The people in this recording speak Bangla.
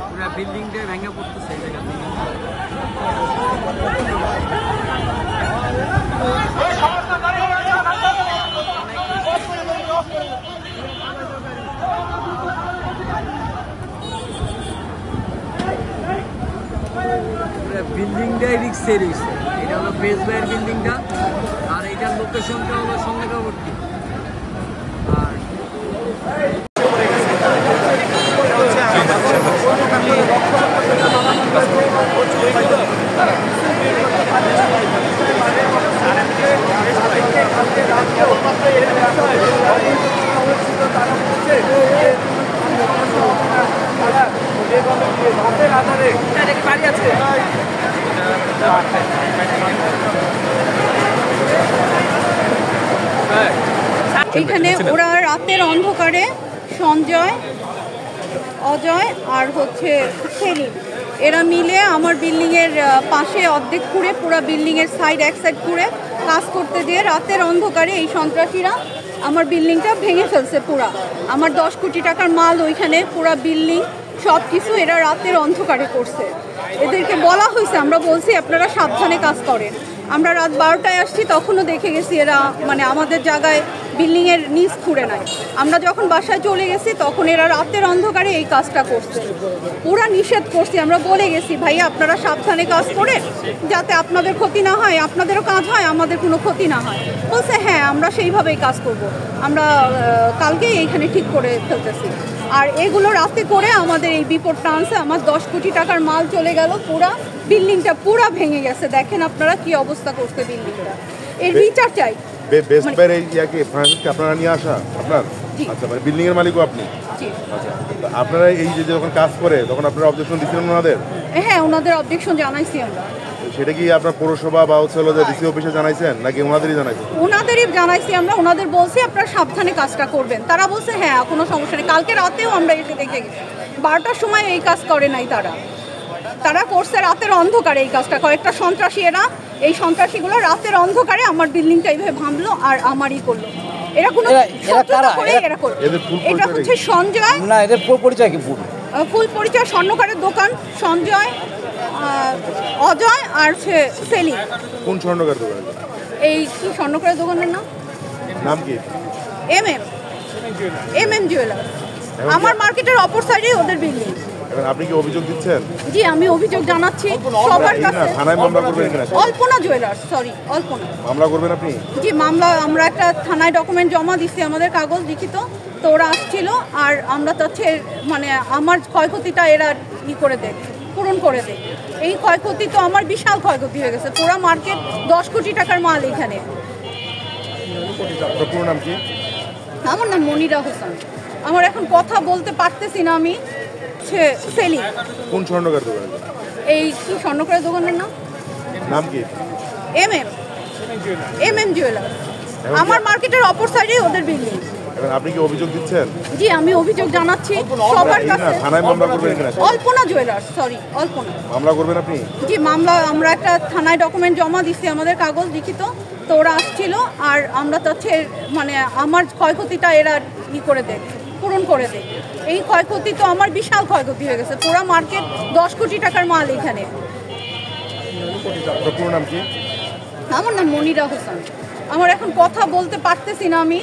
পুরা বিল্ডিংটা ভেঙে পড়তেছে এই জায়গা থেকে। বিল্ডিংটাই রিক্সে রয়েছে। এটা হলো বেস বাইয়ের বিল্ডিংটা, আর এটার লোকেশনটা হলো সন্দেহবর্তী। আর এখানে ওরা রাতের অন্ধকারে সঞ্জয়, অজয় আর হচ্ছে সেলিম এরা মিলে আমার বিল্ডিংয়ের পাশে অর্ধেক খুঁড়ে পুরো বিল্ডিংয়ের সাইড এক সাইড খুঁড়ে কাজ করতে দিয়ে রাতের অন্ধকারে এই সন্ত্রাসীরা আমার বিল্ডিংটা ভেঙে ফেলছে। পুরা আমার 10 কোটি টাকার মাল ওইখানে, পুরা বিল্ডিং সব কিছু এরা রাতের অন্ধকারে করছে। এদেরকে বলা হয়েছে, আমরা বলছি আপনারা সাবধানে কাজ করেন। আমরা রাত 12টায় আসছি, তখনও দেখে গেছি এরা মানে আমাদের জায়গায় বিল্ডিংয়ের নিচ খুঁড়ে নাই। আমরা যখন বাসায় চলে গেছি তখন এরা রাতের অন্ধকারে এই কাজটা করছে। পুরা নিষেধ করছি, আমরা বলে গেছি ভাইয়া আপনারা সাবধানে কাজ করেন যাতে আপনাদের ক্ষতি না হয়, আপনাদেরও কাজ হয়, আমাদের কোনো ক্ষতি না হয়। বলছে হ্যাঁ আমরা সেইভাবেই কাজ করব, আমরা কালকেই এইখানে ঠিক করে ফেলতেছি। আর এগুলো রাতে করে আমাদের এই বিপদটা আনছে। আমার 10 কোটি টাকার মাল চলে গেল, পুরা বিল্ডিংটা পুরা ভেঙে গেছে। দেখেন আপনারা কি অবস্থা করছে বিল্ডিংটা, এর বিচার চাই। বেস্ট বাইরে ইয়াকে ফ্রান্সিসকে আপনারা নিয়ে আসা আপনার? আচ্ছা, মানে বিল্ডিং এর মালিকও আপনি? জি। আচ্ছা, আপনারা এই যে যখন কাজ করে তখন আপনারা অবজেকশন দিয়েছিলেন ওনাদের? হ্যাঁ, ওনাদের অবজেকশন জানাইছি আমরা। সেটা কি আপনার পৌরসভা বা হচ্ছে হলো যে ডিসি অফিসে জানাইছেন নাকি ওনাদেরই জানাইছেন? ওনাদেরই জানাইছি আমরা, ওনাদের বলছি আপনারা সাবধানে কাজটা করবেন। তারা বলছে হ্যাঁ কোনো সমস্যা নেই। কালকে রাতেও আমরা এসে দেখে গেছি, 12টার সময় এই কাজ করে নাই তারা করছে রাতের অন্ধকারে এই কাজটা। কয়েকটা সন্ত্রাসী, এরা এই সন্ত্রাসীগুলো রাতের অন্ধকারে আমার বিল্ডিংটা এইভাবে ভাঙলো আর আমারই করলো। এরা কোনো শত্রুতা করে এরা করলো। এটা হচ্ছে সঞ্জয়, না এদের ফুল পরিচয় কি? ফুল পরিচয় স্বর্ণকারের দোকান সঞ্জয়, অজয় আর সেলিম। কোন স্বর্ণকার দোকান? এই কি স্বর্ণকারের দোকানের নাম কি? MM jewellers. আমার মার্কেটের অপর সাইডে ওদের বিল্ডিং। আপনি কি অভিযোগ দিচ্ছেন? জি, আমি অভিযোগ জানাচ্ছি সবার কাছে। থানায় মামলা করবেন কিনা? Alpana jewellers, sorry Alpana. মামলা করবেন আপনি? জি, মামলা আমরা একটা থানায় ডকুমেন্ট জমা দিচ্ছি, আমাদের কাগজ লিখিত। তো ওরা আসছিল আর আমরা তাচ্ছে মানে আমার ক্ষয়ক্ষতিটা এরা করে দেয়, পূরণ করে দেয়। এই ক্ষয়ক্ষতি তো আমার বিশাল ক্ষয়ক্ষতি হয়ে গেছে। পুরো মার্কেট 10 কোটি টাকার মাল এখানে। পুরো নাম কি? আমার নাম মনিরা হোসেন। আমার এখন কথা বলতে পারতেছি না আমি। সেলিম। কোন স্বর্ণকার দোকান? এই কি স্বর্ণকারের দোকানের নাম কি? MM jewellers. আমার মার্কেটের অপর সাইডে ওদের বিল্ডিং। আপনি কি অভিযোগ দিচ্ছেন? জি, আমি অভিযোগ জানাচ্ছি সবার কাছে। থানায় মামলা করবেন কিনা? Alpana jewellers, sorry Alpana. মামলা করবেন আপনি? জি, মামলা আমরা একটা থানায় ডকুমেন্ট জমা দিচ্ছি, আমাদের কাগজ লিখিত। তো ওরা আসছিল আর আমরা তাচ্ছে মানে আমার ক্ষয়ক্ষতিটা এরা করে দেয়, পূরণ করে দেয়। এই ক্ষয়ক্ষতি তো আমার বিশাল ক্ষয়ক্ষতি হয়ে গেছে। পুরো মার্কেট 10 কোটি টাকার মাল এখানে। পুরো নাম কি? আমার নাম মনিরা হোসেন। আমার এখন কথা বলতে পারতেছি না আমি।